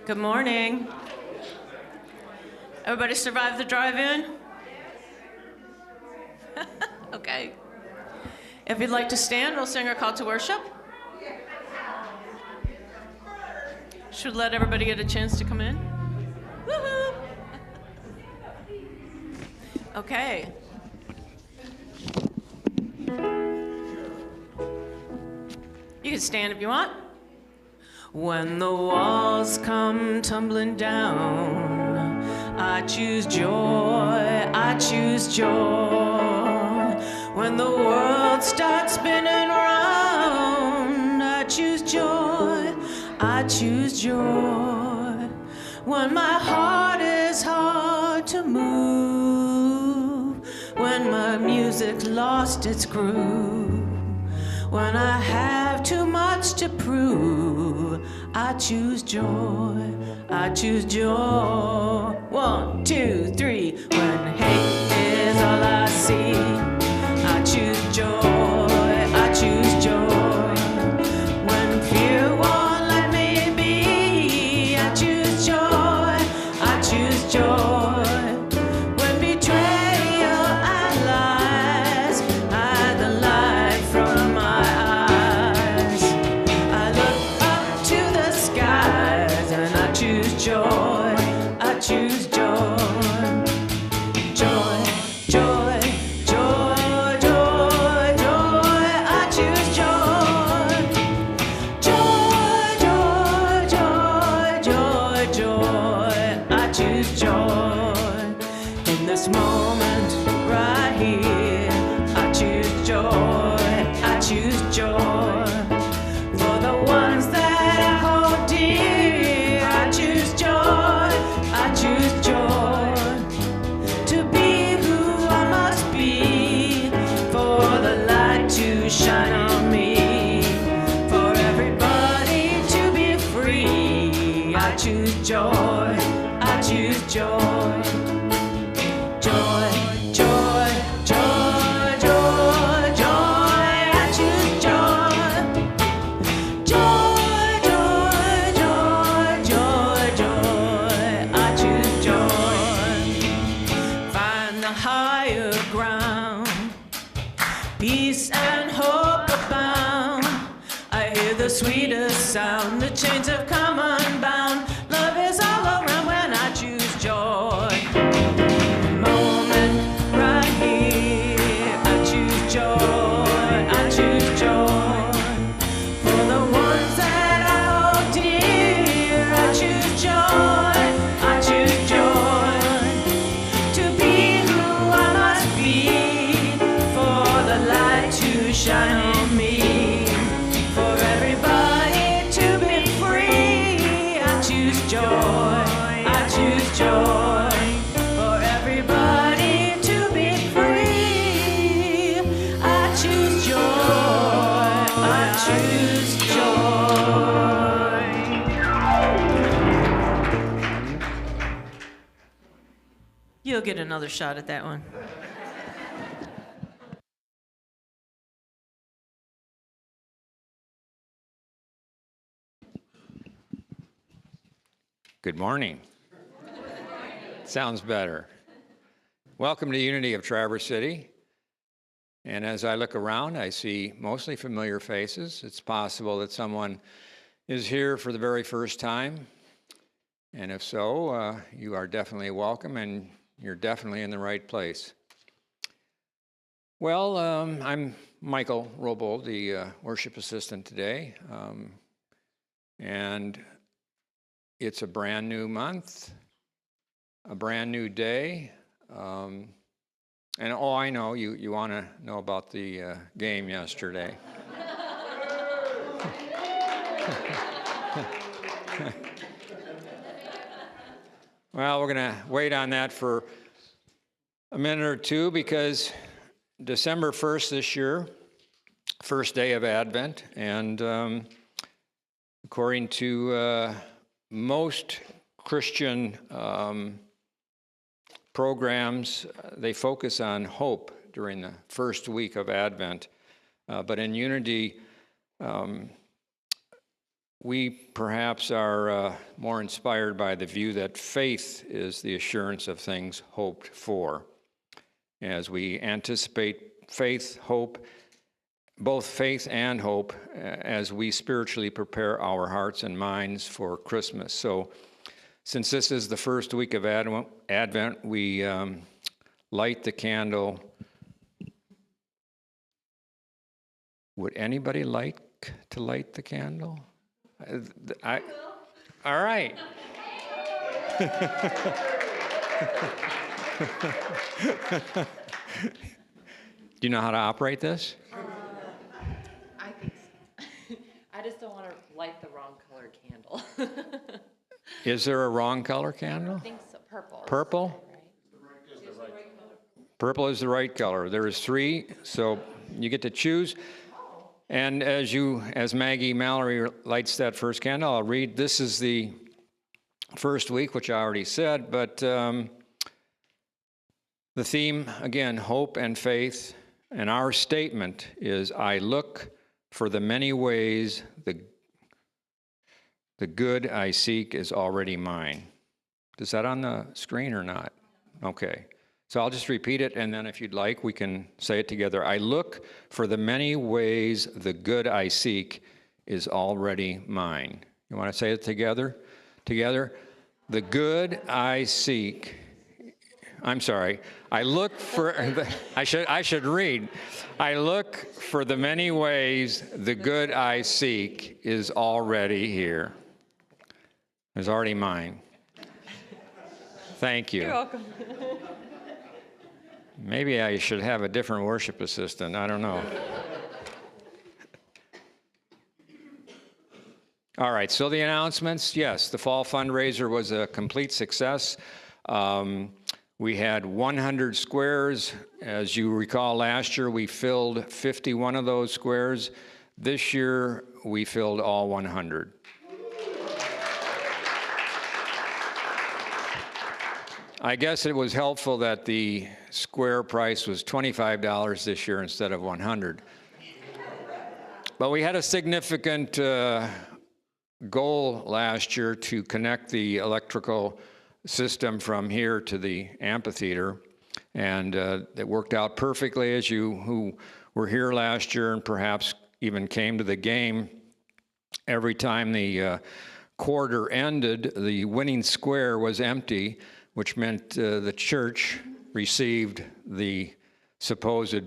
Good morning. Everybody survived the drive-in? Okay. If you'd like to stand, we'll sing our call to worship. Should let everybody get a chance to come in. Woohoo! Okay. You can stand if you want. When the walls come tumbling down, I choose joy, I choose joy. When the world starts spinning round, I choose joy, I choose joy. When my heart is hard to move, when my music lost its groove, when I have too much to prove, I choose joy, I choose joy. 1, 2, 3. When hate is all I see, I choose joy, I choose joy. When fear won't let me be, I choose joy, I choose joy. When betrayal and lies hide the light from my eyes, I look up to the skies and I choose joy, I choose joy. Joy, joy, joy, joy, joy, I choose joy. Joy, joy, joy, joy, joy, I choose joy. In this moment right here, I choose joy, I choose joy. For the ones that I hold dear, I choose joy, I choose joy. To be who I must be, for the light to shine on me, for everybody to be free, I choose joy, I choose joy. Joy, joy, joy, joy, joy, I choose joy. Joy, joy, joy, joy, joy, I choose joy. Find the higher ground, peace and hope abound. I hear the sweetest sound, the chains have come unbound. Love is all around when I choose joy. Moment right here, I choose joy, I choose joy. For the ones that I hold dear, I choose joy, I choose joy. To be who I must be, for the light to shine on me, for everybody to be free, I choose joy, I choose joy. For everybody to be free, I choose joy, I choose joy. You'll get another shot at that one. Good morning. Sounds better. Welcome to Unity of Traverse City. And as I look around, I see mostly familiar faces. It's possible that someone is here for the very first time. And if so, you are definitely welcome and you're definitely in the right place. Well, I'm Michael Robold, the worship assistant today. And it's a brand new month, a brand new day. And oh, I know, you want to know about the game yesterday. Well, we're going to wait on that for a minute or two because December 1st this year, first day of Advent, and according to most Christian programs, they focus on hope during the first week of Advent. But in Unity, we perhaps are more inspired by the view that faith is the assurance of things hoped for. As we anticipate faith, hope, both faith and hope, as we spiritually prepare our hearts and minds for Christmas. So, since this is the first week of Advent, we light the candle. Would anybody like to light the candle? All right. Do you know how to operate this? I think so. I just don't want to light the wrong color candle. Is there a wrong color candle? I think so. Purple. Purple? Right? Purple is the right color. There's 3, so you get to choose. And as Maggie Mallory lights that first candle, I'll read. This is the first week, which I already said, but the theme, again, hope and faith. And our statement is, I look for the many ways the good I seek is already mine. Is that on the screen or not? Okay. So I'll just repeat it, and then if you'd like, we can say it together. I look for the many ways the good I seek is already mine. You want to say it together? Together. The good I seek. I'm sorry. I look for, I should read. I look for the many ways the good I seek is already here. It's already mine. Thank you. You're welcome. Maybe I should have a different worship assistant. I don't know. All right, so the announcements. Yes, the fall fundraiser was a complete success. We had 100 squares. As you recall, last year we filled 51 of those squares. This year we filled all 100. I guess it was helpful that the square price was $25 this year instead of $100. But we had a significant goal last year to connect the electrical system from here to the amphitheater, and it worked out perfectly. As you who were here last year and perhaps even came to the game, every time the quarter ended, the winning square was empty, which meant the church received the supposed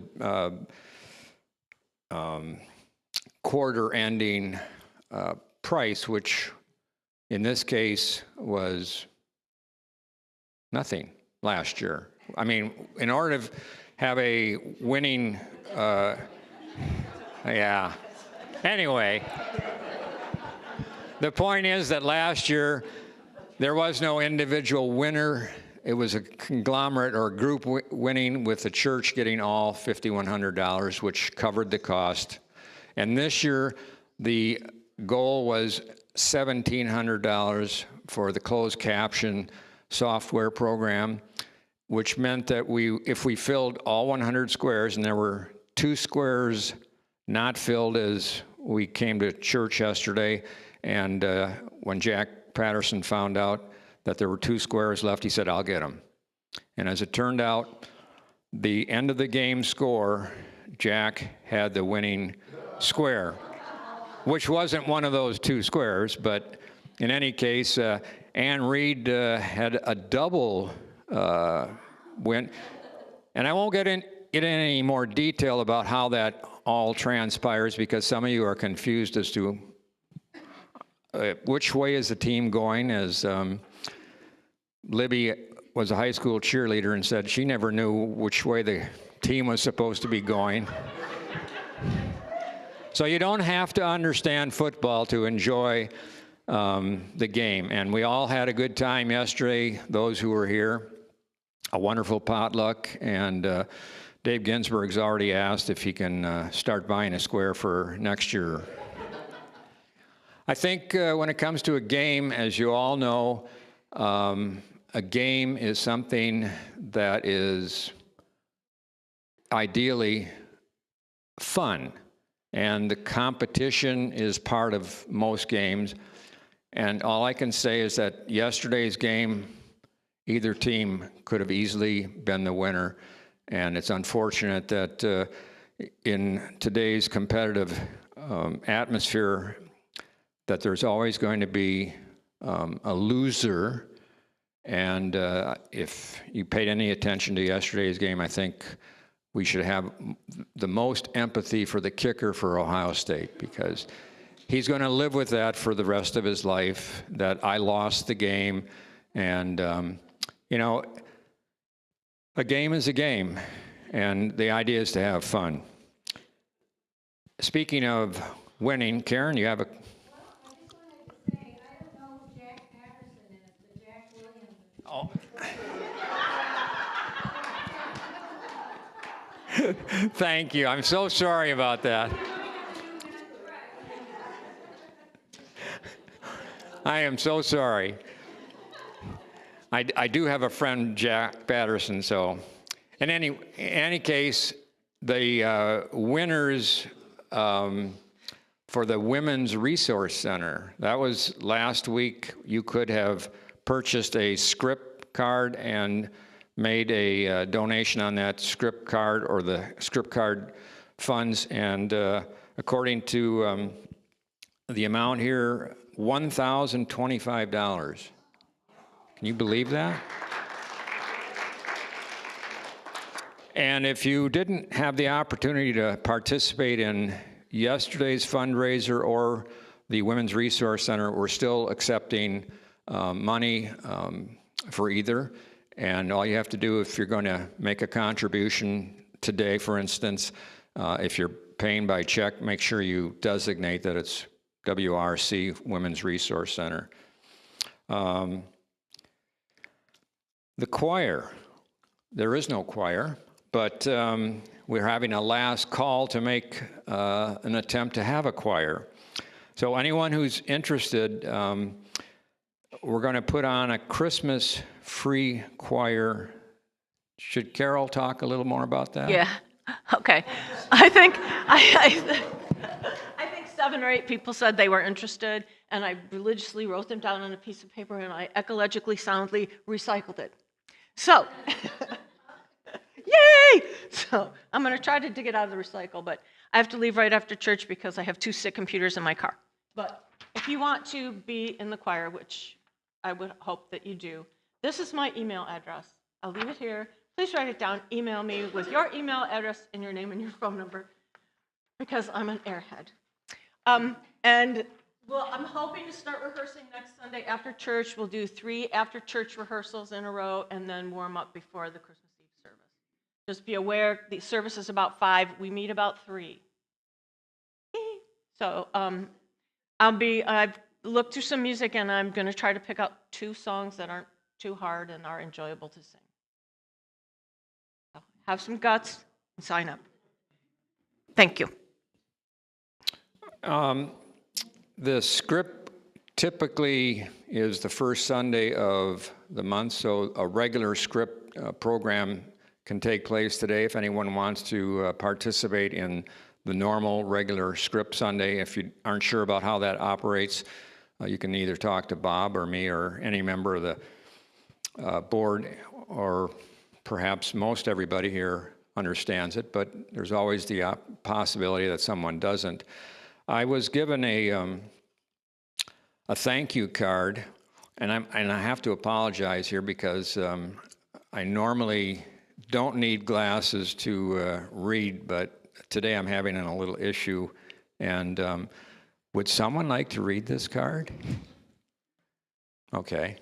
quarter-ending price, which in this case was nothing last year. I mean, in order to have a winning, yeah. Anyway, the point is that last year there was no individual winner. It was a conglomerate or a group winning, with the church getting all $5,100, which covered the cost. And this year, the goal was $1,700 for the closed caption software program, which meant that if we filled all 100 squares, and there were 2 squares not filled as we came to church yesterday, and when Jack Patterson found out that there were 2 squares left, he said, I'll get them. And as it turned out, the end of the game score, Jack had the winning square, which wasn't one of those 2 squares, but in any case, Ann Reed had a double win. And I won't get in any more detail about how that all transpires, because some of you are confused as to which way is the team going, as Libby was a high school cheerleader and said she never knew which way the team was supposed to be going. So you don't have to understand football to enjoy the game. And we all had a good time yesterday, those who were here. A wonderful potluck. And Dave Ginsburg's already asked if he can start buying a square for next year. I think when it comes to a game, as you all know, a game is something that is ideally fun. and the competition is part of most games. And all I can say is that yesterday's game, either team could have easily been the winner. And it's unfortunate that in today's competitive atmosphere, that there's always going to be a loser. And if you paid any attention to yesterday's game, I think we should have the most empathy for the kicker for Ohio State, because he's going to live with that for the rest of his life, that I lost the game. And, you know, a game is a game, and the idea is to have fun. Speaking of winning, Karen, you have a... Oh. Thank you. I'm so sorry about that. I am so sorry. I do have a friend, Jack Patterson, so in any case, the winners for the Women's Resource Center, that was last week. You could have purchased a script card and made a donation on that script card or the script card funds, and according to the amount here, $1,025. Can you believe that? And if you didn't have the opportunity to participate in yesterday's fundraiser or the Women's Resource Center, we're still accepting money for either. And all you have to do, if you're going to make a contribution today, for instance, if you're paying by check, make sure you designate that it's WRC, Women's Resource Center. The choir, there is no choir, but we're having a last call to make an attempt to have a choir. So anyone who's interested, we're going to put on a Christmas free choir. Should Carol talk a little more about that? Yeah. Okay. I think 7 or 8 people said they were interested, and I religiously wrote them down on a piece of paper, and I ecologically soundly recycled it. So, yay! So I'm going to try to dig it out of the recycle, but I have to leave right after church because I have 2 sick computers in my car. But if you want to be in the choir, which I would hope that you do, this is my email address. I'll leave it here. Please write it down. Email me with your email address and your name and your phone number, because I'm an airhead. And well, I'm hoping to start rehearsing next Sunday after church. We'll do 3 after church rehearsals in a row and then warm up before the Christmas Eve service. Just be aware, the service is about 5. We meet about 3. So I've looked through some music, and I'm going to try to pick out 2 songs that aren't too hard and are enjoyable to sing. So have some guts and sign up. Thank you. The script typically is the first Sunday of the month, so a regular script program can take place today if anyone wants to participate in the normal regular script Sunday. If you aren't sure about how that operates, you can either talk to Bob or me or any member of the board, or perhaps most everybody here understands it, but there's always the possibility that someone doesn't. I was given a thank you card, and I have to apologize here because I normally don't need glasses to read, but today I'm having a little issue. And would someone like to read this card? Okay.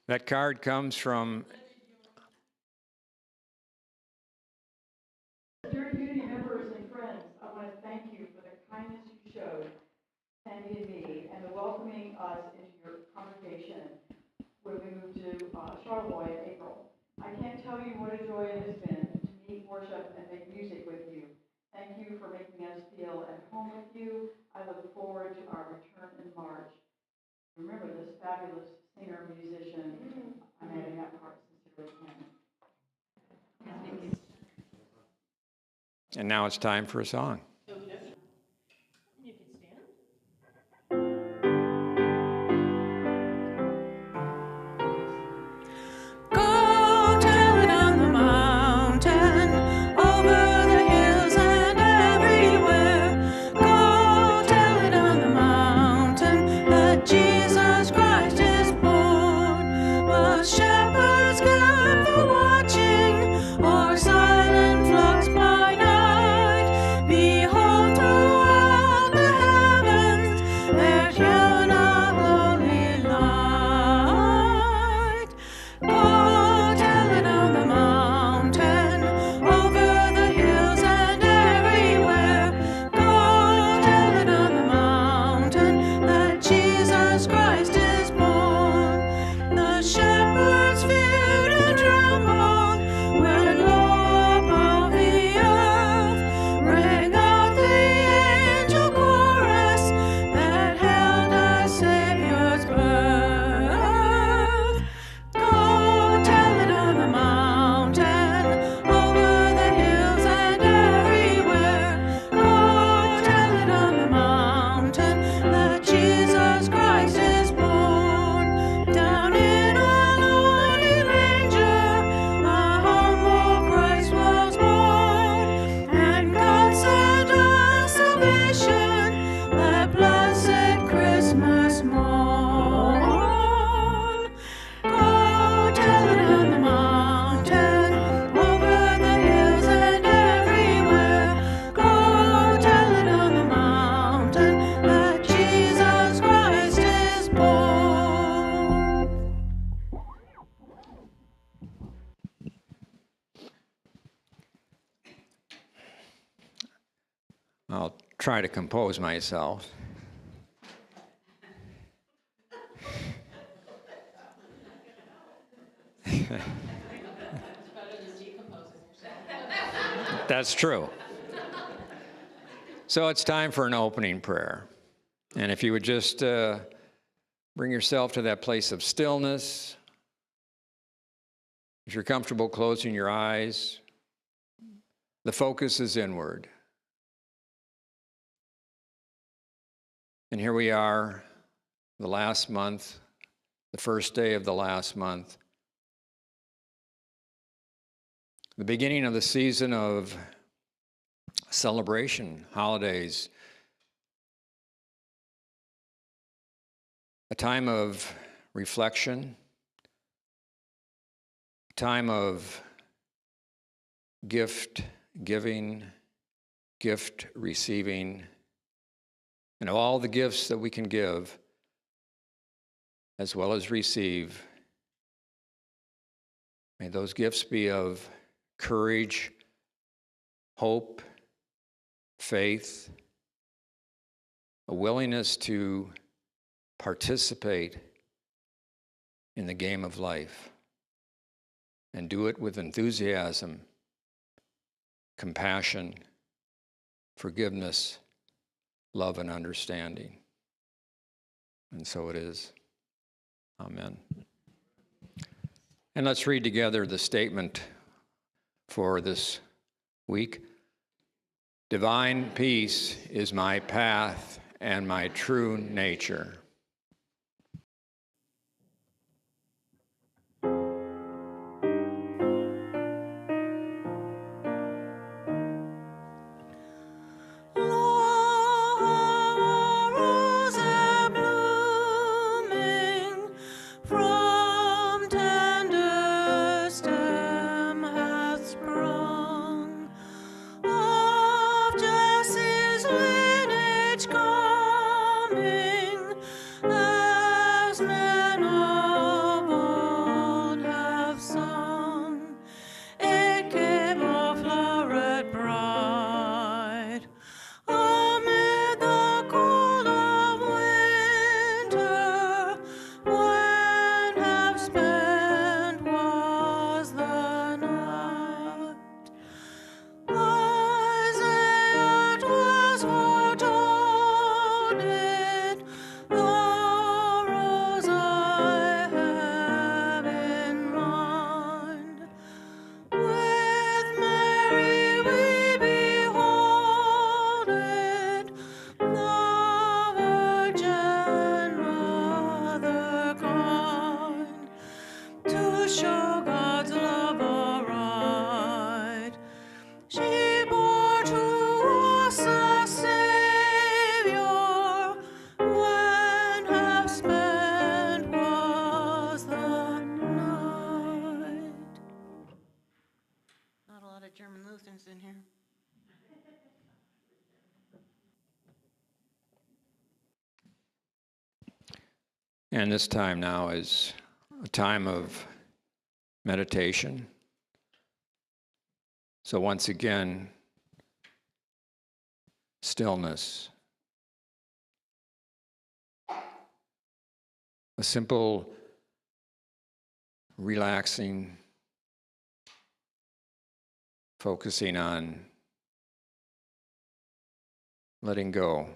That card comes from... Dear community members and friends, I want to thank you for the kindness you showed Sandy and me, and the welcoming us into your congregation when we moved to Charlevoix in April. I can't tell you what a joy it has been to meet, worship, and make music with you. Thank you for making us feel at home with you. I look forward to our return in March. remember this fabulous singer, musician. I'm adding that part sincerely, Ken. And now it's time for a song. You can stand. Go tell it on the mountain, over the hills and everywhere. Go tell it on the mountain that Jesus Christ is born. While shepherds kept the watching, or silent flocks by night, behold throughout the heavens there shone a glowing light. Go tell it on the mountain, over the hills and everywhere. Go tell it on the mountain that Jesus Christ is born. The shepherds feared and trembled when low above the earth rang out the angel chorus that held our Savior's birth. Go tell it on the mountain, over the hills and everywhere. Go tell it on the mountain that Jesus Christ is born. Down in a lowly manger, a humble Christ was born, and God sent us salvation that blessed Christmas morn. Go tell it on the mountain, over the hills and everywhere. Go tell it on the mountain that Jesus Christ is born. I'll try to compose myself. That's true. So it's time for an opening prayer. And if you would just bring yourself to that place of stillness. If you're comfortable closing your eyes, the focus is inward. And here we are, the last month, the first day of the last month, the beginning of the season of celebration, holidays, a time of reflection, a time of gift giving, gift receiving, and of all the gifts that we can give as well as receive. May those gifts be of courage, hope, faith, a willingness to participate in the game of life and do it with enthusiasm, compassion, forgiveness, love, and understanding. And so it is. Amen. And let's read together the statement for this week. Divine peace is my path and my true nature. German Lutherans in here. And this time now is a time of meditation. So once again, stillness. A simple, relaxing, focusing on letting go.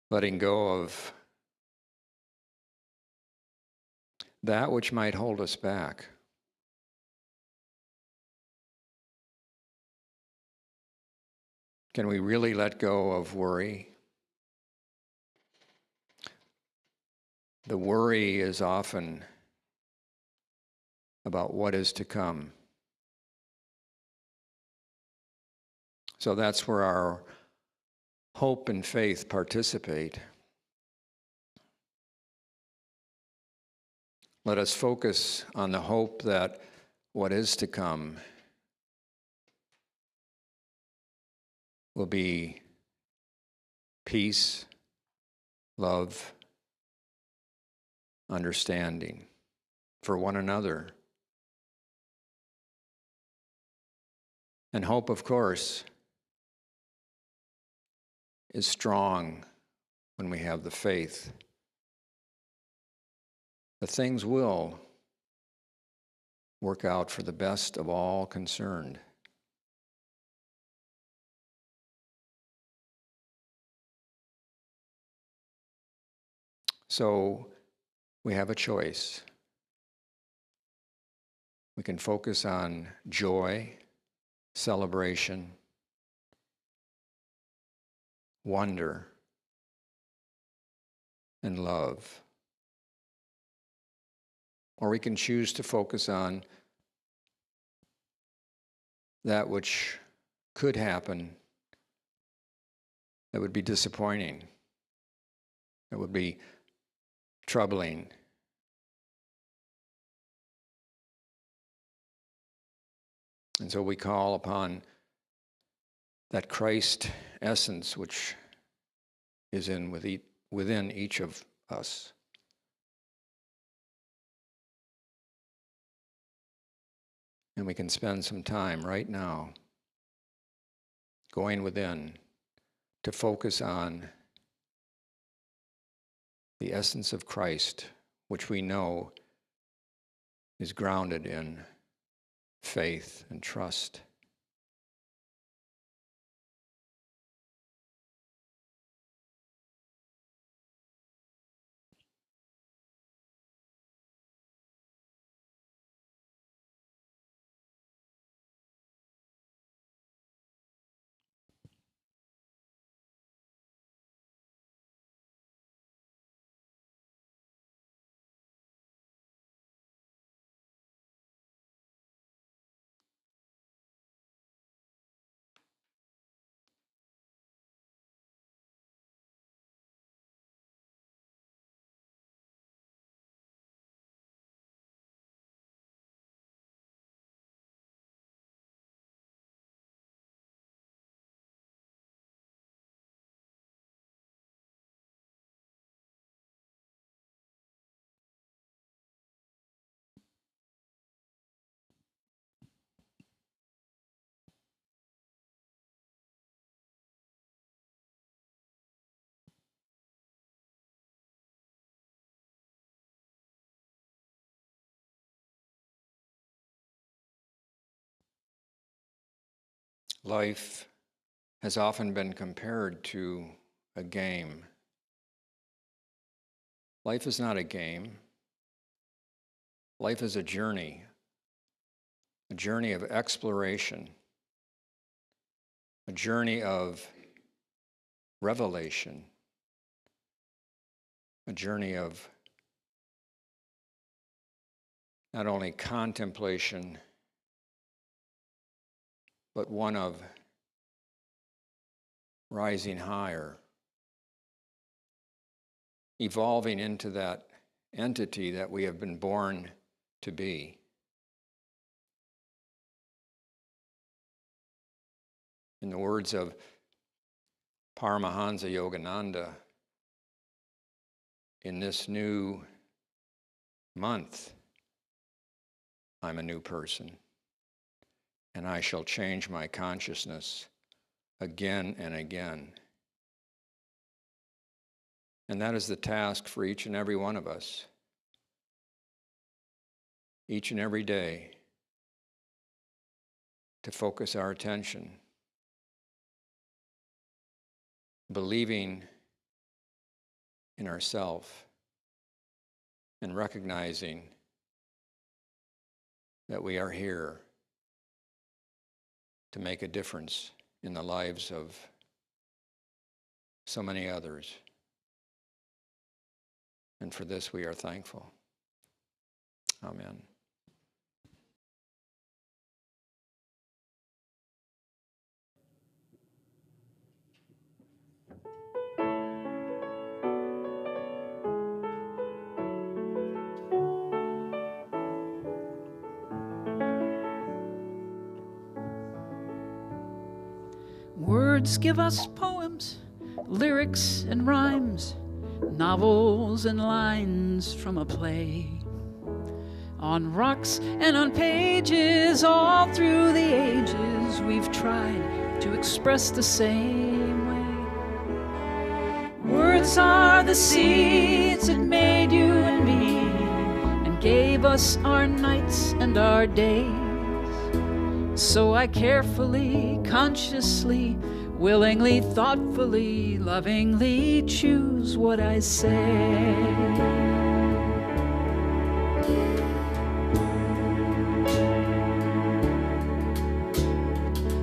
Letting go of that which might hold us back. Can we really let go of worry? The worry is often about what is to come. So that's where our hope and faith participate. Let us focus on the hope that what is to come will be peace, love, understanding for one another. And hope, of course, is strong when we have the faith that things will work out for the best of all concerned. So we have a choice. We can focus on joy, celebration, wonder, and love. Or we can choose to focus on that which could happen that would be disappointing, that would be troubling. And so we call upon that Christ essence which is within each of us. And we can spend some time right now going within to focus on the essence of Christ, which we know is grounded in faith and trust. Life has often been compared to a game. Life is not a game. Life is a journey of exploration, a journey of revelation, a journey of not only contemplation, but one of rising higher, evolving into that entity that we have been born to be. In the words of Paramahansa Yogananda, in this new month, I'm a new person, and I shall change my consciousness again and again. And that is the task for each and every one of us. Each and every day, to focus our attention, believing in ourselves and recognizing that we are here to make a difference in the lives of so many others. And for this we are thankful. Amen. Words give us poems, lyrics and rhymes, novels and lines from a play. On rocks and on pages, all through the ages, we've tried to express the same way. Words are the seeds that made you and me, and gave us our nights and our days. So I carefully, consciously, willingly, thoughtfully, lovingly choose what I say.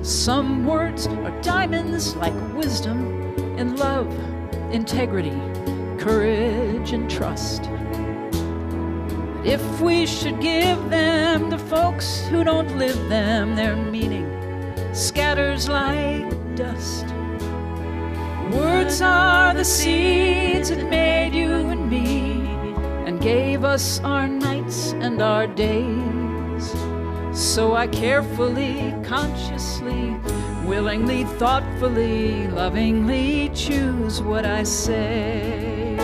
Some words are diamonds like wisdom and love, integrity, courage and trust. If we should give them to folks who don't live them, their meaning scatters like dust. Words are the seeds that made you and me, and gave us our nights and our days. So I carefully, consciously, willingly, thoughtfully, lovingly choose what I say.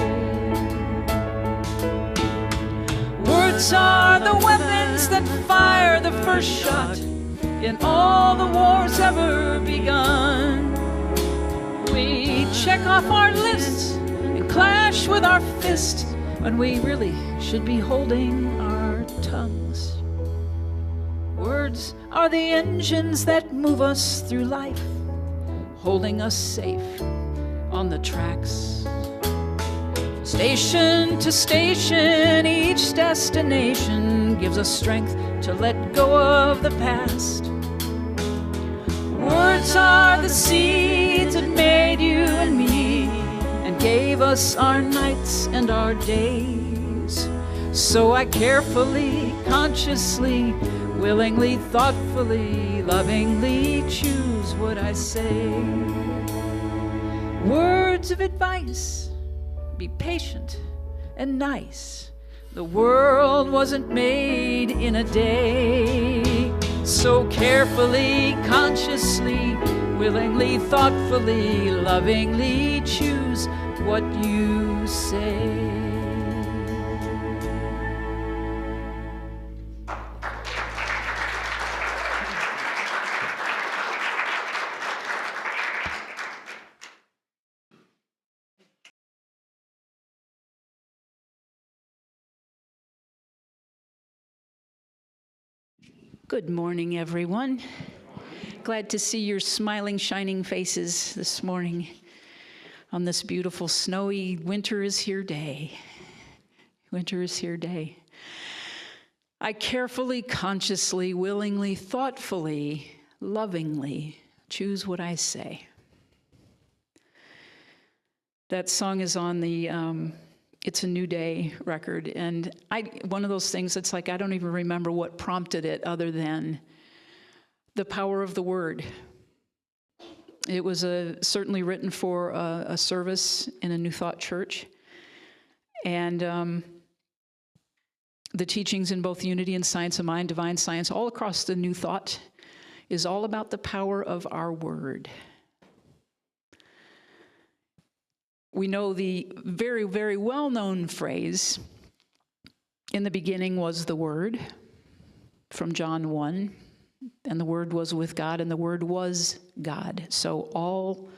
Words are the weapons that fire the first shot in all the wars ever begun. We check off our lists and clash with our fist when we really should be holding our tongues. Words are the engines that move us through life, holding us safe on the tracks. Station to station, each destination gives us strength to let go of the past. Words are the seeds that made you and me, and gave us our nights and our days. So I carefully, consciously, willingly, thoughtfully, lovingly choose what I say. Words of advice: be patient and nice. The world wasn't made in a day. So carefully, consciously, willingly, thoughtfully, lovingly choose what you say. Good morning, everyone. Glad to see your smiling, shining faces this morning on this beautiful, snowy winter is here day. Winter is here day. I carefully, consciously, willingly, thoughtfully, lovingly choose what I say. That song is on the It's a New Day record, and one of those things that's like I don't even remember what prompted it other than the power of the word. It was certainly written for a service in a New Thought church, and the teachings in both unity and science of mind, divine science, all across the New Thought is all about the power of our word. We know the very, very well-known phrase, "In the beginning was the Word," from John 1, and the Word was with God, and the Word was God. So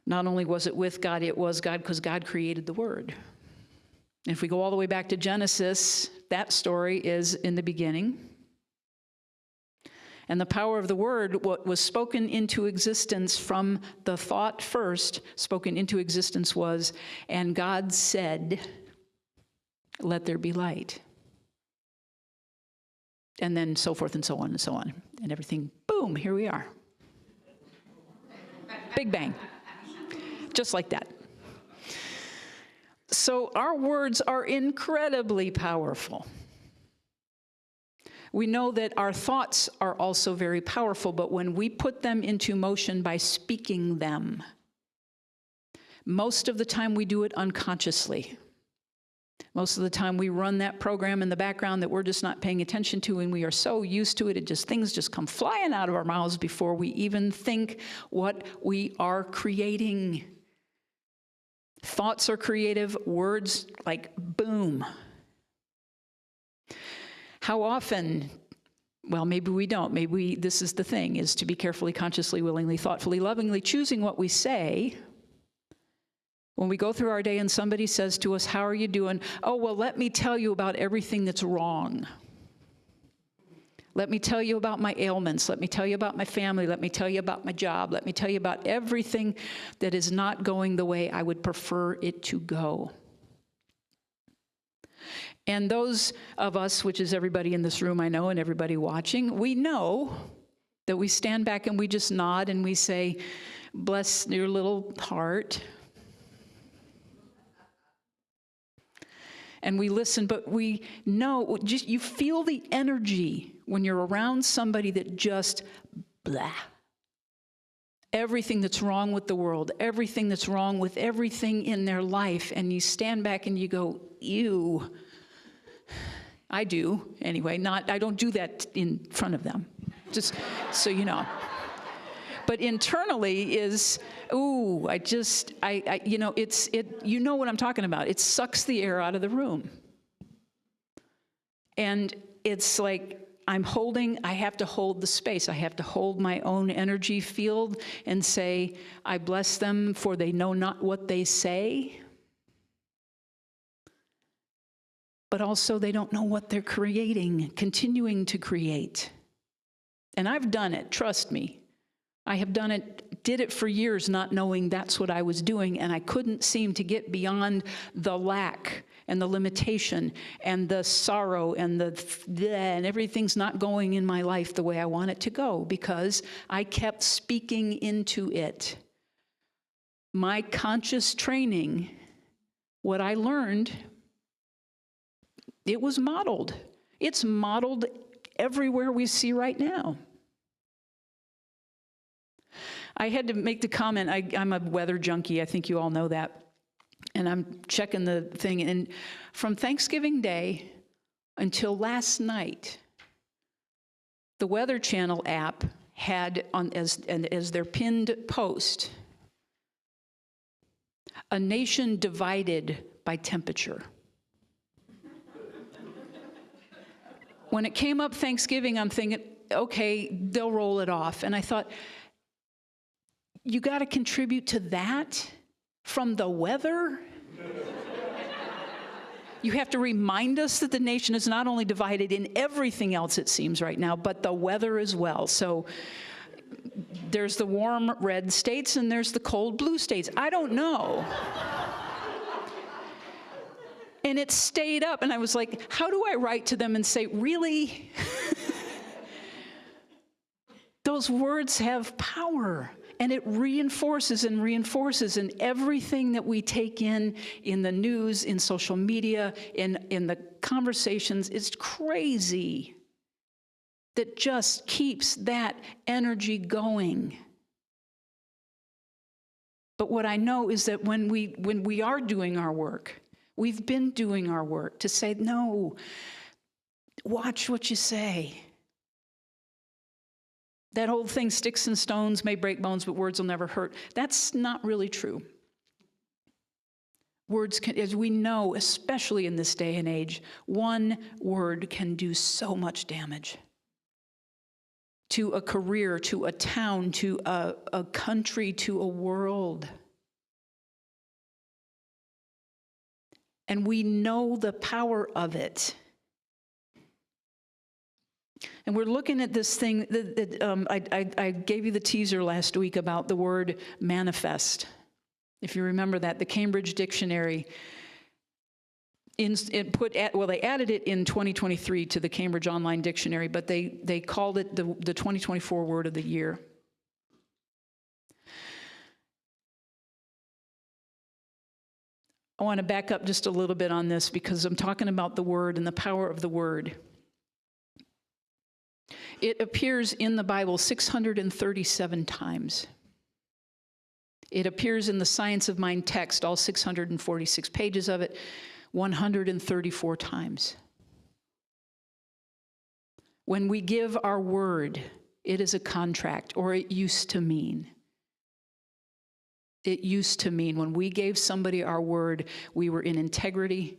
not only was it with God, it was God, because God created the Word. And if we go all the way back to Genesis, that story is in the beginning. And the power of the word, what was spoken into existence from the thought first, spoken into existence was, and God said, "Let there be light." And then so forth and so on and so on. And everything, boom, here we are. Big bang. Just like that. So our words are incredibly powerful. We know that our thoughts are also very powerful, but when we put them into motion by speaking them, most of the time we do it unconsciously. Most of the time we run that program in the background that we're just not paying attention to, and we are so used to it, things just come flying out of our mouths before we even think what we are creating. Thoughts are creative, words like boom. How often, well, maybe we don't. Maybe this is the thing, is to be carefully, consciously, willingly, thoughtfully, lovingly choosing what we say. When we go through our day and somebody says to us, "How are you doing?" "Oh, well, let me tell you about everything that's wrong. Let me tell you about my ailments. Let me tell you about my family. Let me tell you about my job. Let me tell you about everything that is not going the way I would prefer it to go." And those of us, which is everybody in this room I know and everybody watching, we know that we stand back and we just nod and we say, "Bless your little heart." And we listen, but we know, just you feel the energy when you're around somebody that just blah. Everything that's wrong with the world, everything that's wrong with everything in their life, and you stand back and you go, ew. I do, anyway. I don't do that in front of them, just so you know. But internally is, ooh, you know what I'm talking about. It sucks the air out of the room. And it's like I have to hold the space. I have to hold my own energy field and say, "I bless them, for they know not what they say." But also they don't know what they're creating, continuing to create. And I've done it, trust me. I have done it, did it for years not knowing that's what I was doing, and I couldn't seem to get beyond the lack and the limitation and the sorrow and and everything's not going in my life the way I want it to go because I kept speaking into it. My conscious training, what I learned, it was modeled. It's modeled everywhere we see right now. I had to make the comment, I'm a weather junkie, I think you all know that. And I'm checking the thing, and from Thanksgiving Day until last night, the Weather Channel app had, as their pinned post, "A nation divided by temperature." When it came up Thanksgiving, I'm thinking, okay, they'll roll it off. And I thought, you got to contribute to that from the weather? You have to remind us that the nation is not only divided in everything else, it seems right now, but the weather as well. So there's the warm red states and there's the cold blue states. I don't know. And it stayed up, and I was like, how do I write to them and say, really? Those words have power, and it reinforces and reinforces, and everything that we take in the news, in social media, in the conversations is crazy. That just keeps that energy going. But what I know is that when we are doing our work, we've been doing our work to say, no, watch what you say. That whole thing, sticks and stones may break bones, but words will never hurt. That's not really true. Words can, as we know, especially in this day and age, one word can do so much damage to a career, to a town, to a country, to a world. And we know the power of it. And we're looking at this thing that I gave you the teaser last week about the word manifest. If you remember that, the Cambridge Dictionary, they added it in 2023 to the Cambridge Online Dictionary, but they called it the 2024 word of the year. I want to back up just a little bit on this because I'm talking about the word and the power of the word. It appears in the Bible 637 times. It appears in the Science of Mind text, all 646 pages of it, 134 times. When we give our word, it is a contract, or it used to mean. It used to mean when we gave somebody our word, we were in integrity.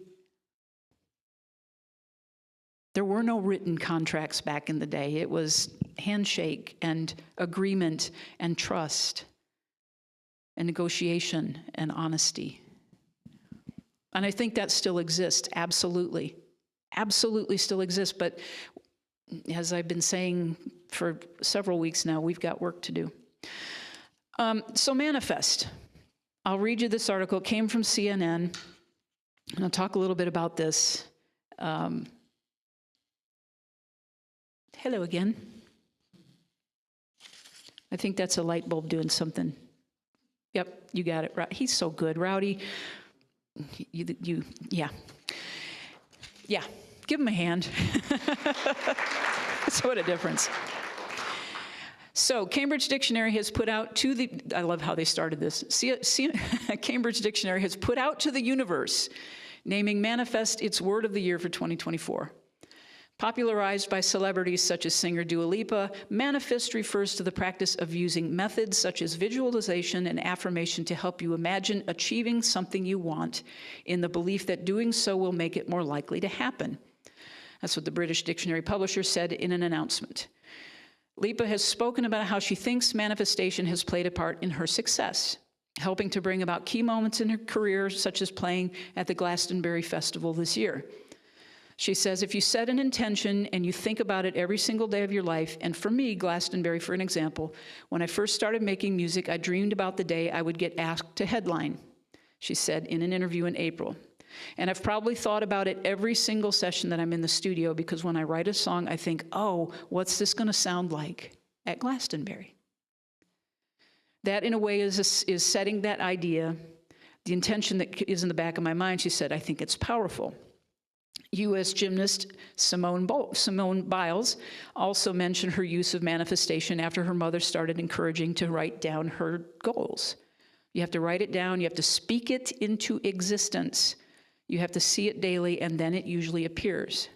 There were no written contracts back in the day. It was handshake and agreement and trust and negotiation and honesty. And I think that still exists, absolutely. Absolutely still exists, but as I've been saying for several weeks now, we've got work to do. So manifest. I'll read you this article. It came from CNN, and I'll talk a little bit about this. Hello again. I think that's a light bulb doing something. Yep, you got it. He's so good. Rowdy, yeah. Yeah, give him a hand. It's what a difference. So Cambridge Dictionary has put out to the, I love how they started this. Cambridge Dictionary has put out to the universe, naming manifest its word of the year for 2024. Popularized by celebrities such as singer Dua Lipa, manifest refers to the practice of using methods such as visualization and affirmation to help you imagine achieving something you want in the belief that doing so will make it more likely to happen. That's what the British dictionary publisher said in an announcement. Lipa has spoken about how she thinks manifestation has played a part in her success, helping to bring about key moments in her career, such as playing at the Glastonbury Festival this year. She says, if you set an intention and you think about it every single day of your life, and for me, Glastonbury, for an example, when I first started making music, I dreamed about the day I would get asked to headline, she said in an interview in April. And I've probably thought about it every single session that I'm in the studio, because when I write a song, I think, oh, what's this going to sound like at Glastonbury? That, in a way, is setting that idea, the intention that is in the back of my mind. She said, I think it's powerful. U.S. gymnast Simone Biles also mentioned her use of manifestation after her mother started encouraging to write down her goals. You have to write it down. You have to speak it into existence. You have to see it daily, and then it usually appears.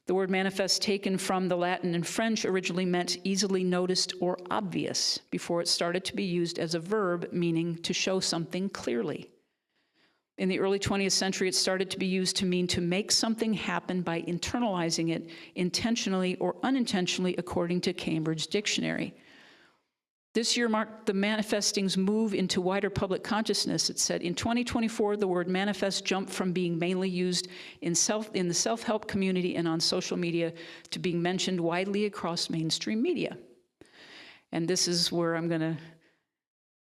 The word manifest, taken from the Latin and French, originally meant easily noticed or obvious before it started to be used as a verb, meaning to show something clearly. In the early 20th century, it started to be used to mean to make something happen by internalizing it intentionally or unintentionally, according to Cambridge Dictionary. This year marked the manifesting's move into wider public consciousness. It said, in 2024, the word manifest jumped from being mainly used in the self-help community and on social media to being mentioned widely across mainstream media. And this is where I'm going to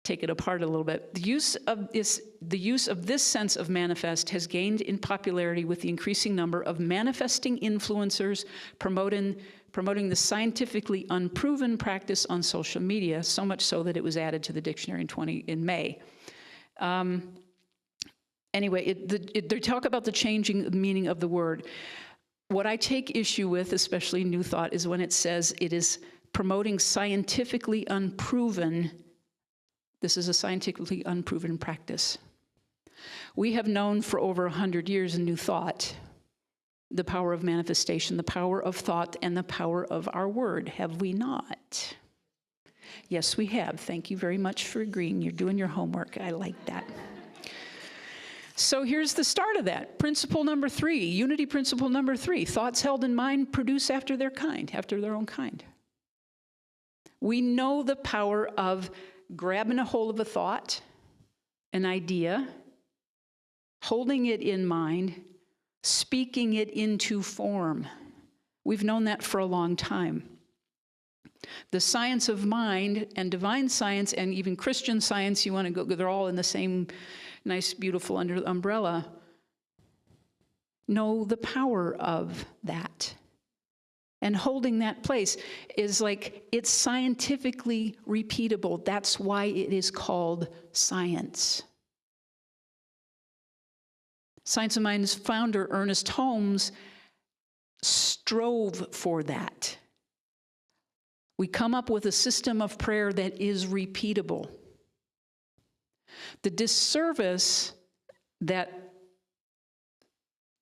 take it apart a little bit. The use of this sense of manifest has gained in popularity with the increasing number of manifesting influencers promoting the scientifically unproven practice on social media, so much so that it was added to the dictionary in May. Anyway, they talk about the changing meaning of the word. What I take issue with, especially New Thought, is when it says it is promoting scientifically unproven. This is a scientifically unproven practice. We have known for over 100 years in New Thought the power of manifestation, the power of thought, and the power of our word, have we not? Yes, we have. Thank you very much for agreeing. You're doing your homework. I like that. So here's the start of that. Principle number 3, unity principle number 3, thoughts held in mind produce after their kind, after their own kind. We know the power of grabbing a hold of a thought, an idea, holding it in mind, speaking it into form. We've known that for a long time. The science of mind and divine science and even Christian science, you want to go, they're all in the same nice, beautiful umbrella, know the power of that. And holding that place is like, it's scientifically repeatable. That's why it is called science. Science of Mind's founder, Ernest Holmes, strove for that. We come up with a system of prayer that is repeatable. The disservice that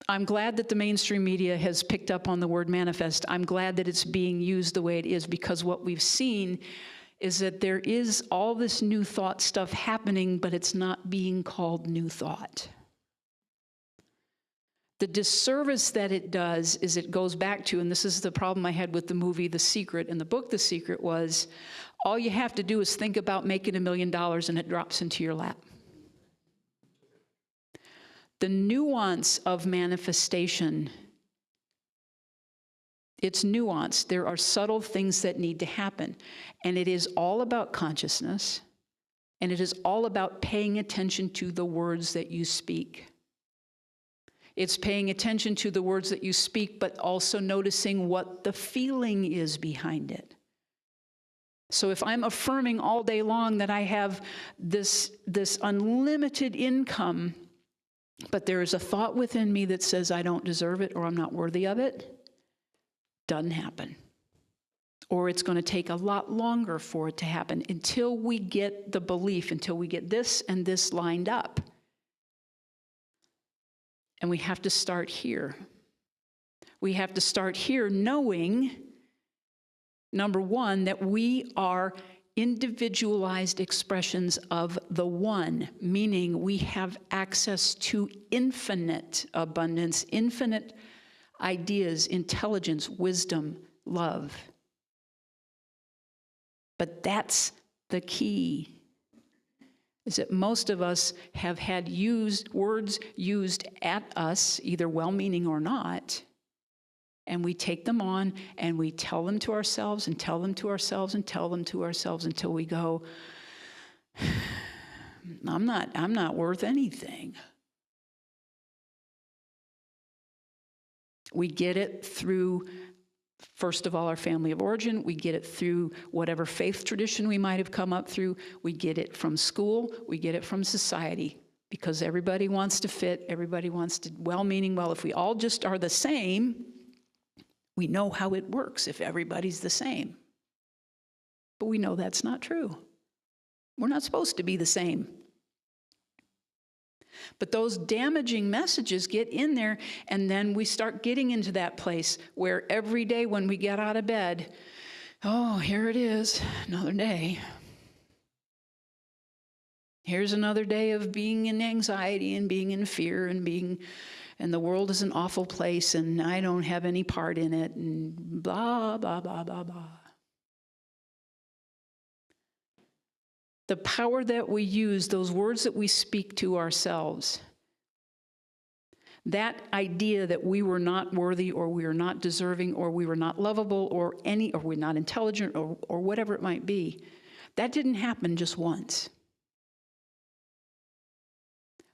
I'm glad that the mainstream media has picked up on the word manifest. I'm glad that it's being used the way it is, because what we've seen is that there is all this new thought stuff happening, but it's not being called new thought. The disservice that it does is it goes back to, and this is the problem I had with the movie The Secret and the book The Secret, was all you have to do is think about making $1 million and it drops into your lap. The nuance of manifestation, it's nuanced. There are subtle things that need to happen. And it is all about consciousness, and it is all about paying attention to the words that you speak. It's paying attention to the words that you speak, but also noticing what the feeling is behind it. So if I'm affirming all day long that I have this unlimited income, but there is a thought within me that says I don't deserve it or I'm not worthy of it, doesn't happen. Or it's going to take a lot longer for it to happen until we get the belief, until we get this and this lined up. And we have to start here. We have to start here knowing, number one, that we are individualized expressions of the one, meaning we have access to infinite abundance, infinite ideas, intelligence, wisdom, love. But that's the key. Is that most of us have had words used at us, either well-meaning or not, and we take them on and we tell them to ourselves and tell them to ourselves and tell them to ourselves until we go, I'm not worth anything. We get it through, first of all, our family of origin. We get it through whatever faith tradition we might have come up through. We get it from school. We get it from society, because everybody wants to fit. Everybody wants to, well-meaning, well, if we all just are the same, we know how it works if everybody's the same. But we know that's not true. We're not supposed to be the same. But those damaging messages get in there, and then we start getting into that place where every day when we get out of bed, oh, here it is, another day. Here's another day of being in anxiety and being in fear and the world is an awful place and I don't have any part in it and blah, blah, blah, blah, blah. The power that we use, those words that we speak to ourselves, that idea that we were not worthy or we were not deserving or we were not lovable or we're not intelligent or whatever it might be, that didn't happen just once.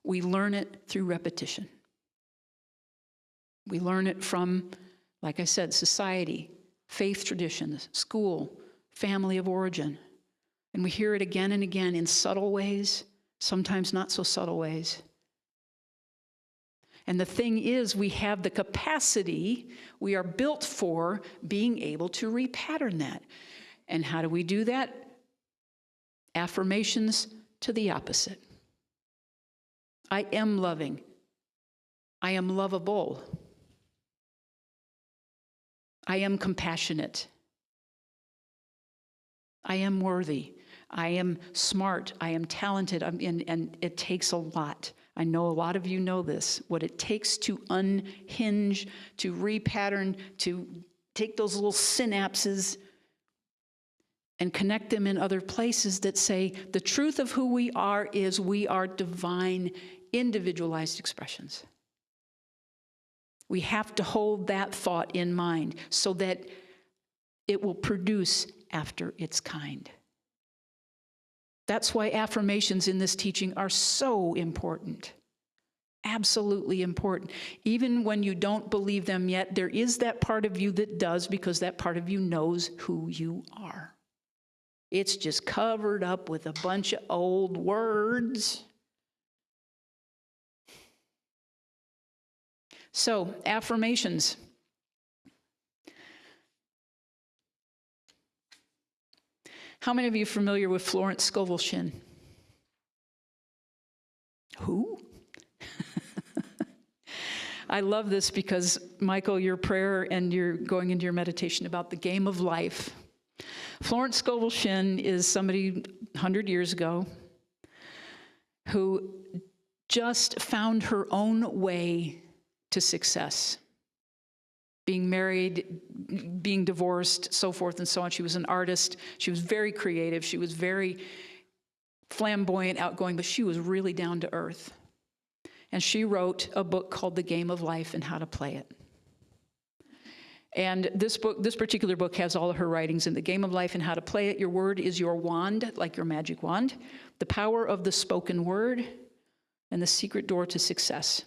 We learn it through repetition. We learn it from, like I said, society, faith traditions, school, family of origin. And we hear it again and again in subtle ways, sometimes not so subtle ways. And the thing is, we have the capacity, we are built for being able to repattern that. And how do we do that? Affirmations to the opposite. I am loving. I am lovable. I am compassionate. I am worthy. I am smart. I am talented. And it takes a lot. I know a lot of you know this. What it takes to unhinge, to repattern, to take those little synapses and connect them in other places that say the truth of who we are is we are divine, individualized expressions. We have to hold that thought in mind so that it will produce after its kind. That's why affirmations in this teaching are so important. Absolutely important. Even when you don't believe them yet, there is that part of you that does, because that part of you knows who you are. It's just covered up with a bunch of old words. So, affirmations. How many of you are familiar with Florence Scovel Shinn? Who? I love this because, Michael, your prayer and you're going into your meditation about the game of life. Florence Scovel Shinn is somebody 100 years ago who just found her own way to success. Being married, being divorced, so forth and so on. She was an artist. She was very creative. She was very flamboyant, outgoing, but she was really down to earth. And she wrote a book called The Game of Life and How to Play It. And this particular book has all of her writings in The Game of Life and How to Play It. Your word is your wand, like your magic wand. The power of the spoken word and the secret door to success.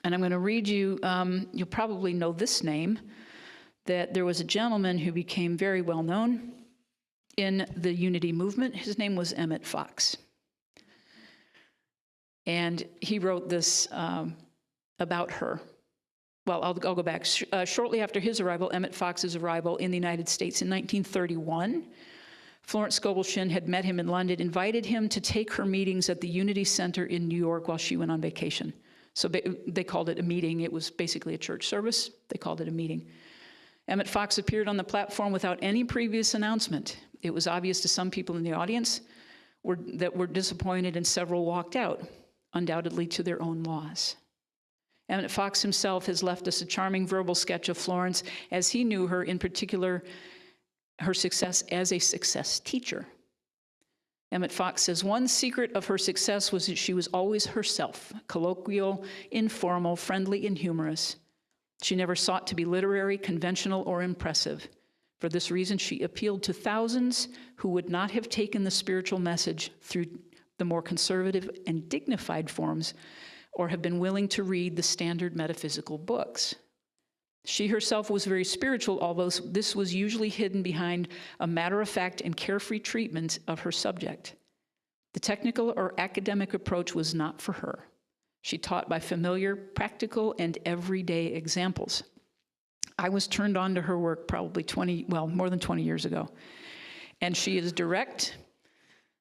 And I'm going to read you, you'll probably know this name, that there was a gentleman who became very well known in the Unity movement. His name was Emmett Fox. And he wrote this about her. Well, I'll go back. Shortly after his arrival, Emmett Fox's arrival in the United States in 1931, Florence Scovel Shinn had met him in London, invited him to take her meetings at the Unity Center in New York while she went on vacation. So they called it a meeting. It was basically a church service. They called it a meeting. Emmett Fox appeared on the platform without any previous announcement. It was obvious to some people in the audience that were disappointed, and several walked out, undoubtedly to their own loss. Emmett Fox himself has left us a charming verbal sketch of Florence as he knew her, in particular, her success as a success teacher. Emmett Fox says, one secret of her success was that she was always herself, colloquial, informal, friendly, and humorous. She never sought to be literary, conventional, or impressive. For this reason, she appealed to thousands who would not have taken the spiritual message through the more conservative and dignified forms or have been willing to read the standard metaphysical books. She herself was very spiritual, although this was usually hidden behind a matter-of-fact and carefree treatment of her subject. The technical or academic approach was not for her. She taught by familiar, practical, and everyday examples. I was turned on to her work probably more than 20 years ago. And she is direct.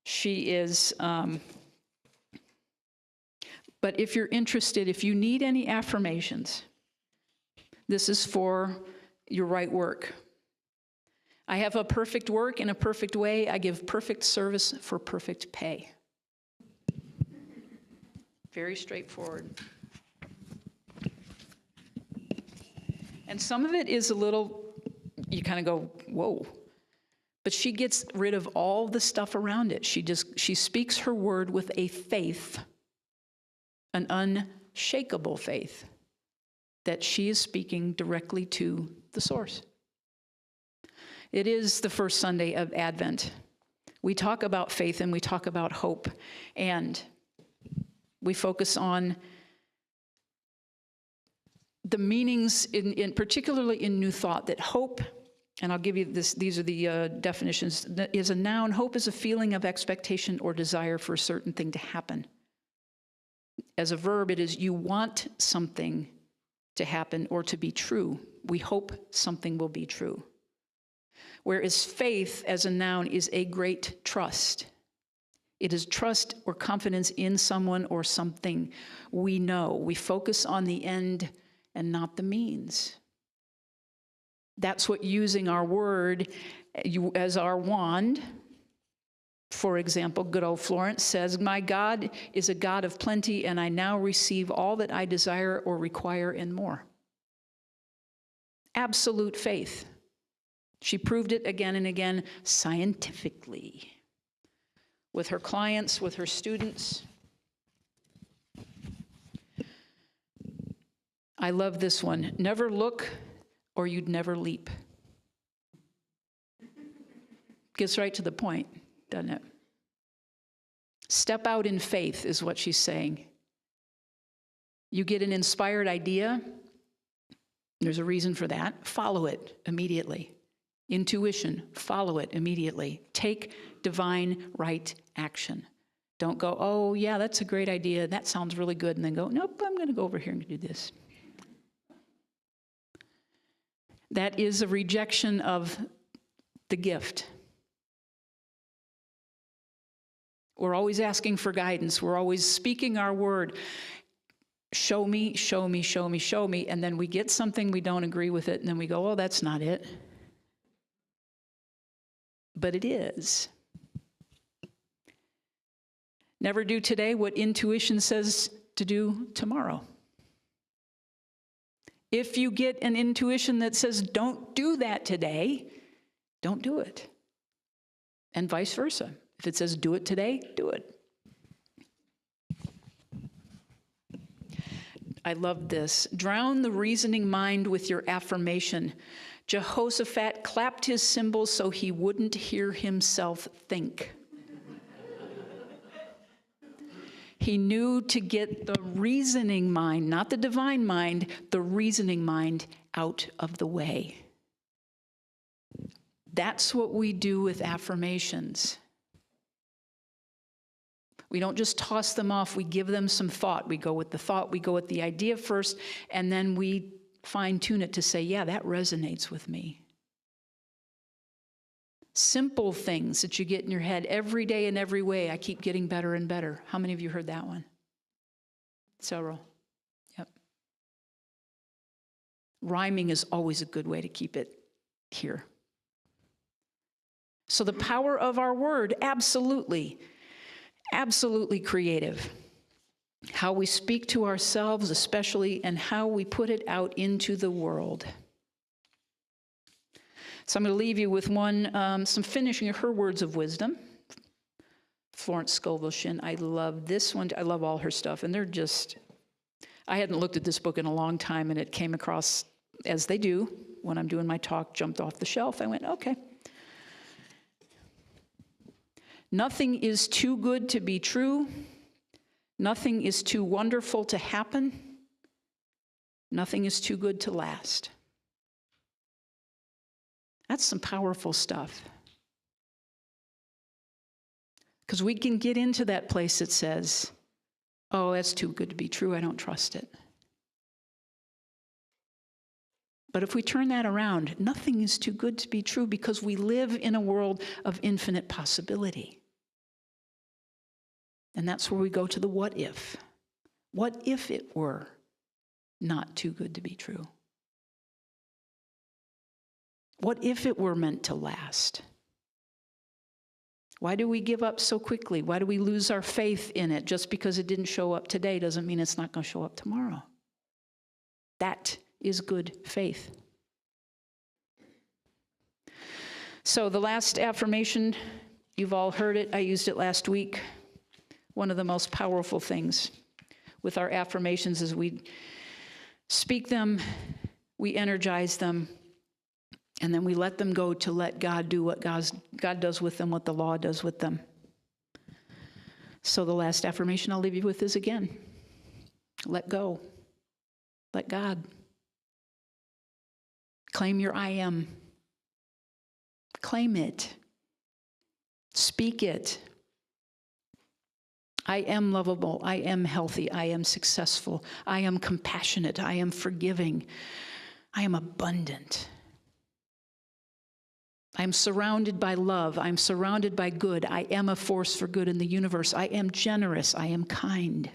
She is, but if you're interested, if you need any affirmations, this is for your right work. I have a perfect work in a perfect way. I give perfect service for perfect pay. Very straightforward. And some of it is a little, you kind of go, whoa. But she gets rid of all the stuff around it. She speaks her word with a faith, an unshakable faith, that she is speaking directly to the source. It is the first Sunday of Advent. We talk about faith and we talk about hope, and we focus on the meanings, particularly in New Thought, that hope, and I'll give you this, these are the definitions, is a noun. Hope is a feeling of expectation or desire for a certain thing to happen. As a verb, it is you want something to happen or to be true. We hope something will be true. Whereas faith as a noun is a great trust. It is trust or confidence in someone or something we know. We focus on the end and not the means. That's what using our word as our wand. For example, good old Florence says, "My God is a God of plenty, and I now receive all that I desire or require and more." Absolute faith. She proved it again and again scientifically with her clients, with her students. I love this one. Never look or you'd never leap. Gets right to the point, doesn't it? Step out in faith is what she's saying. You get an inspired idea, there's a reason for that. Follow it immediately. Intuition, follow it immediately. Take divine right action. Don't go, oh, yeah, that's a great idea. That sounds really good. And then go, nope, I'm going to go over here and do this. That is a rejection of the gift. We're always asking for guidance. We're always speaking our word. Show me, show me, show me, show me. And then we get something, we don't agree with it, and then we go, oh, that's not it. But it is. Never do today what intuition says to do tomorrow. If you get an intuition that says, don't do that today, don't do it. And vice versa. If it says, do it today, do it. I love this. Drown the reasoning mind with your affirmation. Jehoshaphat clapped his cymbals so he wouldn't hear himself think. He knew to get the reasoning mind, not the divine mind, the reasoning mind out of the way. That's what we do with affirmations. We don't just toss them off, we give them some thought. We go with the thought, we go with the idea first, and then we fine-tune it to say, yeah, that resonates with me. Simple things that you get in your head every day in every way. I keep getting better and better. How many of you heard that one? Several. Yep. Rhyming is always a good way to keep it here. So the power of our word, absolutely, absolutely creative. How we speak to ourselves especially, and how we put it out into the world. So I'm going to leave you with some finishing of her words of wisdom. Florence Scovel-Shinn. I love this one. I love all her stuff. And they're just, I hadn't looked at this book in a long time, and it came across, as they do, when I'm doing my talk, jumped off the shelf. I went, okay. Nothing is too good to be true. Nothing is too wonderful to happen. Nothing is too good to last. That's some powerful stuff. Because we can get into that place that says, oh, that's too good to be true, I don't trust it. But if we turn that around, nothing is too good to be true, because we live in a world of infinite possibility. And that's where we go to the what if. What if it were not too good to be true? What if it were meant to last? Why do we give up so quickly? Why do we lose our faith in it? Just because it didn't show up today doesn't mean it's not going to show up tomorrow. That is good faith. So the last affirmation, you've all heard it. I used it last week. One of the most powerful things with our affirmations is we speak them, we energize them, and then we let them go to let God do what God does with them, what the law does with them. So the last affirmation I'll leave you with is again, let go. Let God. Claim your I am. Claim it. Speak it. I am lovable. I am healthy. I am successful. I am compassionate. I am forgiving. I am abundant. I am surrounded by love. I am surrounded by good. I am a force for good in the universe. I am generous. I am kind.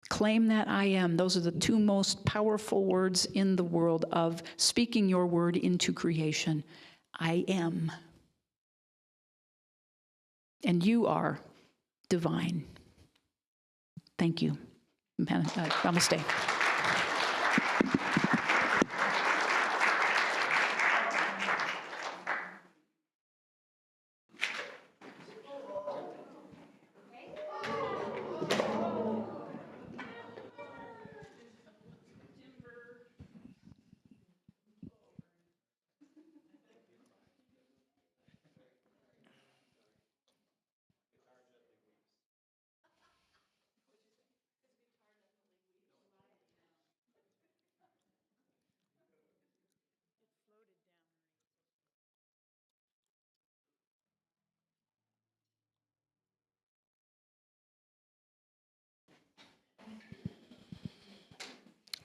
Claim that I am. Those are the two most powerful words in the world of speaking your word into creation. I am. And you are divine. Thank you. Namaste.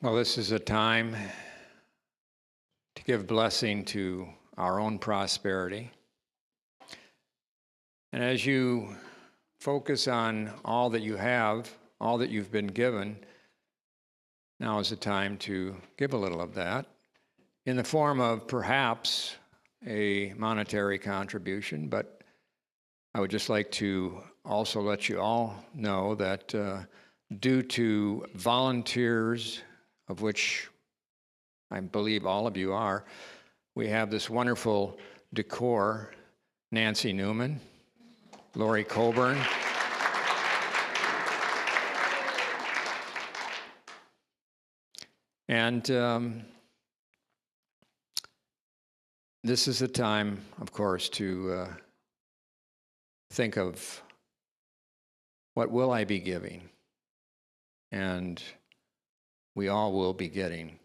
Well, this is a time to give blessing to our own prosperity. And as you focus on all that you have, all that you've been given, now is the time to give a little of that in the form of perhaps a monetary contribution. But I would just like to also let you all know that due to volunteers, of which I believe all of you are, we have this wonderful decor. Nancy Newman, Lori Coburn, and this is the time, of course, to think of what will I be giving? And we all will be getting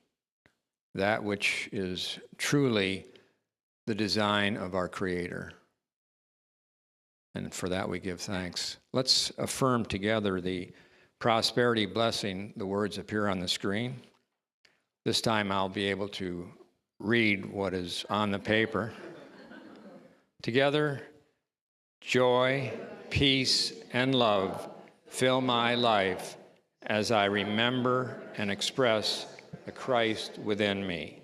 that which is truly the design of our Creator. And for that we give thanks. Let's affirm together the prosperity blessing. The words appear on the screen. This time I'll be able to read what is on the paper. Together, joy, peace, and love fill my life as I remember and express the Christ within me.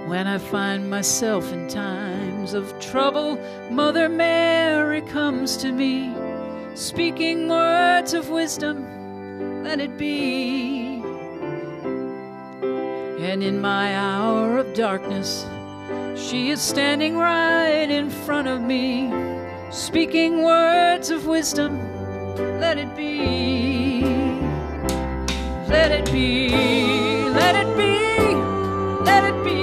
When I find myself in times of trouble, Mother Mary comes to me, speaking words of wisdom, let it be. And in my hour of darkness, she is standing right in front of me, speaking words of wisdom, let it be. Let it be, let it be, let it be,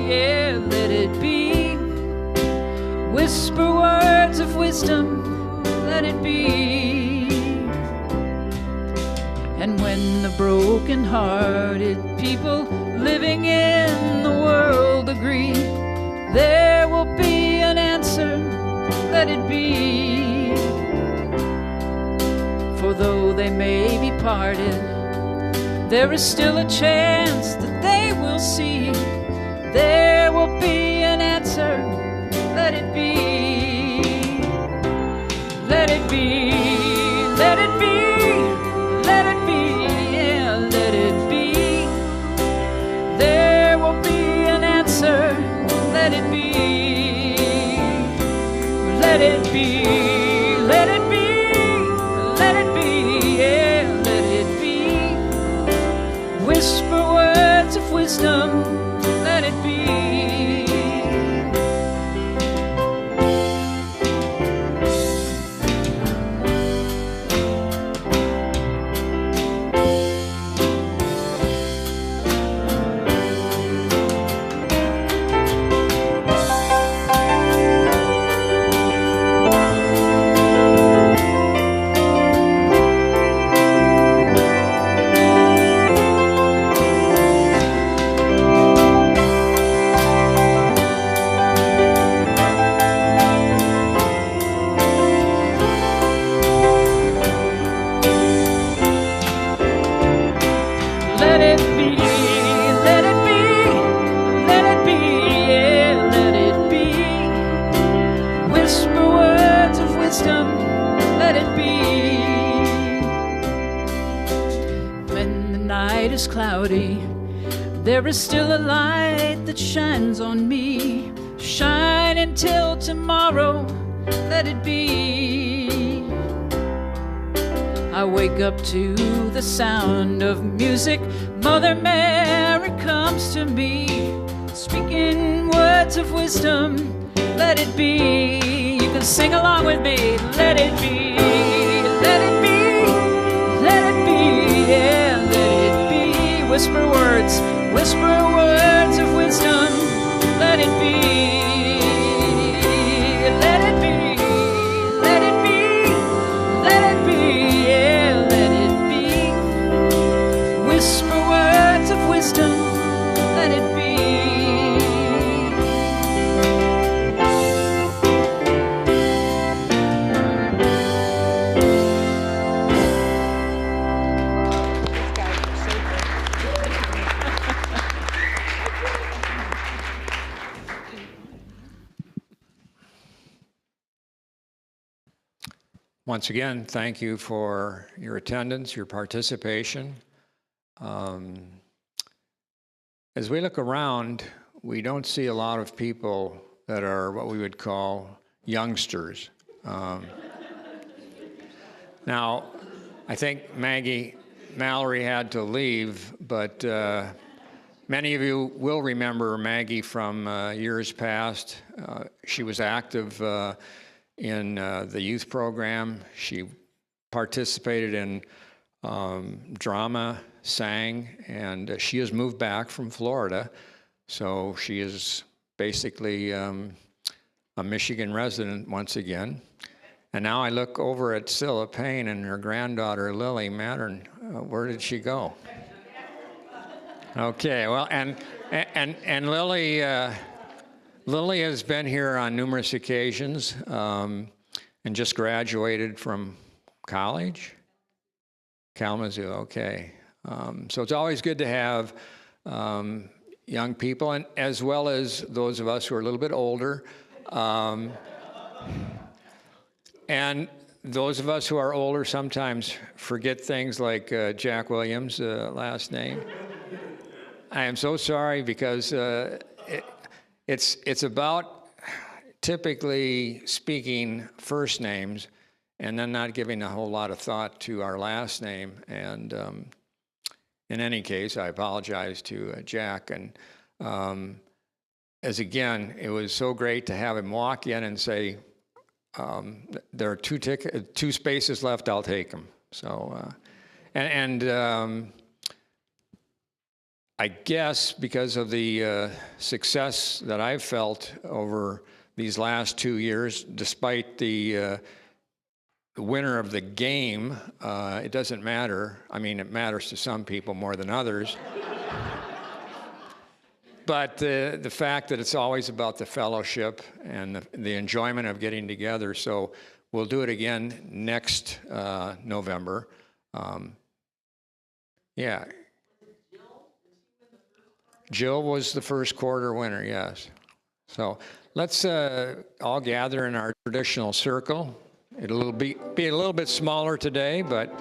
yeah, let it be. Whisper words of wisdom, let it be. And when the broken-hearted people living in the world agree, there will be an answer, let it be. For though they may be parted, there is still a chance that they will see. There will be an answer, let it be. Let it be, let it be, let it be, yeah, let it be. There will be an answer, let it be. Let it be, let it be, let it be, yeah, let it be. Whisper words of wisdom, let it be. is cloudy, there is still a light that shines on me. Shine until tomorrow, let it be. I wake up to the sound of music. Mother Mary comes to me, speaking words of wisdom. Let it be. You can sing along with me. Let it be. Let it be. Let it be. Yeah, let it be. Whisper words of wisdom. Let it be. Let it be. Let it be. Let it be. Yeah, let it be. Whisper words of wisdom. Let it be. Once again, thank you for your attendance, your participation. As we look around, we don't see a lot of people that are what we would call youngsters. Now, I think Mallory had to leave, but many of you will remember Maggie from years past. She was active in the youth program. She participated in drama, sang, and she has moved back from Florida. So she is basically a Michigan resident once again. And now I look over at Cilla Payne and her granddaughter Lily Mattern. Where did she go? Okay, well, and Lily has been here on numerous occasions and just graduated from college. Kalamazoo, okay. So it's always good to have young people, and as well as those of us who are a little bit older. And those of us who are older sometimes forget things like Jack Williams' last name. I am so sorry because it's about typically speaking first names and then not giving a whole lot of thought to our last name. And in any case, I apologize to Jack. And as again, it was so great to have him walk in and say, there are two spaces left, I'll take them. So, I guess because of the success that I've felt over these last 2 years, despite the winner of the game, it doesn't matter. I mean, it matters to some people more than others. But the fact that it's always about the fellowship and the enjoyment of getting together. So we'll do it again next November. Yeah. Jill was the first quarter winner, yes. So let's all gather in our traditional circle. It'll be a little bit smaller today, but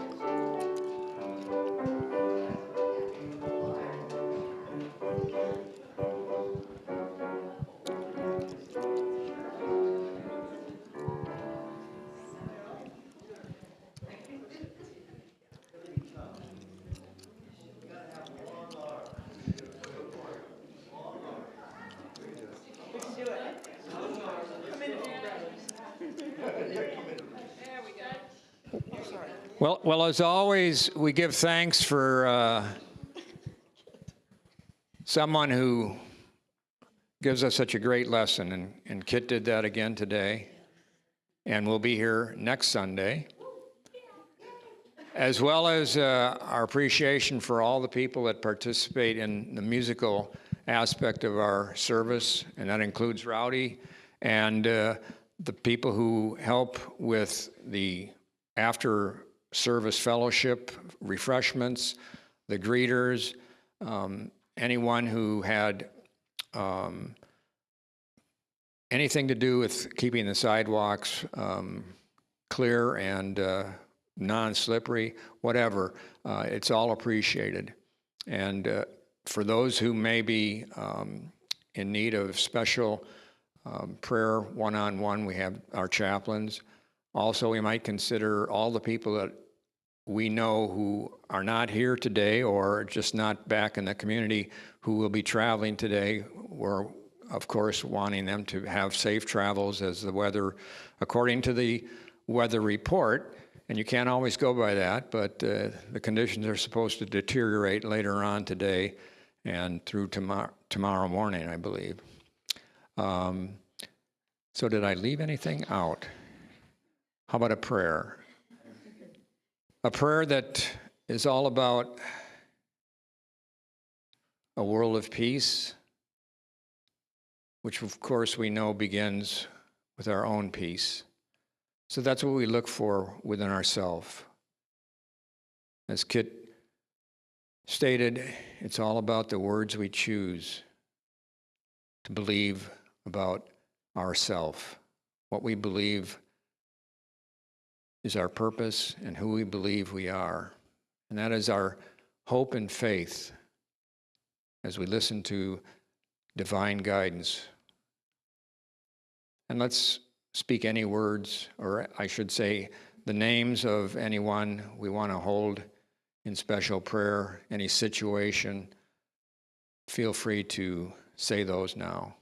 Well, as always, we give thanks for someone who gives us such a great lesson, and Kit did that again today, and we'll be here next Sunday, as well as our appreciation for all the people that participate in the musical aspect of our service, and that includes Rowdy, and the people who help with the after service fellowship, refreshments, the greeters, anyone who had anything to do with keeping the sidewalks clear and non-slippery, whatever, it's all appreciated. And for those who may be in need of special prayer one-on-one, we have our chaplains. Also, we might consider all the people that we know who are not here today or just not back in the community who will be traveling today. We're, of course, wanting them to have safe travels as the weather, according to the weather report, and you can't always go by that, but the conditions are supposed to deteriorate later on today and through tomorrow morning, I believe. So did I leave anything out? How about a prayer? A prayer that is all about a world of peace, which of course we know begins with our own peace. So that's what we look for within ourselves. As Kit stated, it's all about the words we choose to believe about ourself, what we believe is our purpose and who we believe we are. And that is our hope and faith as we listen to divine guidance. And let's speak any words, or I should say the names of anyone we want to hold in special prayer, any situation. Feel free to say those now.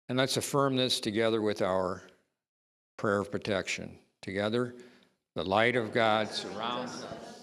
And let's affirm this together with our prayer of protection. Together, the light of God surrounds us.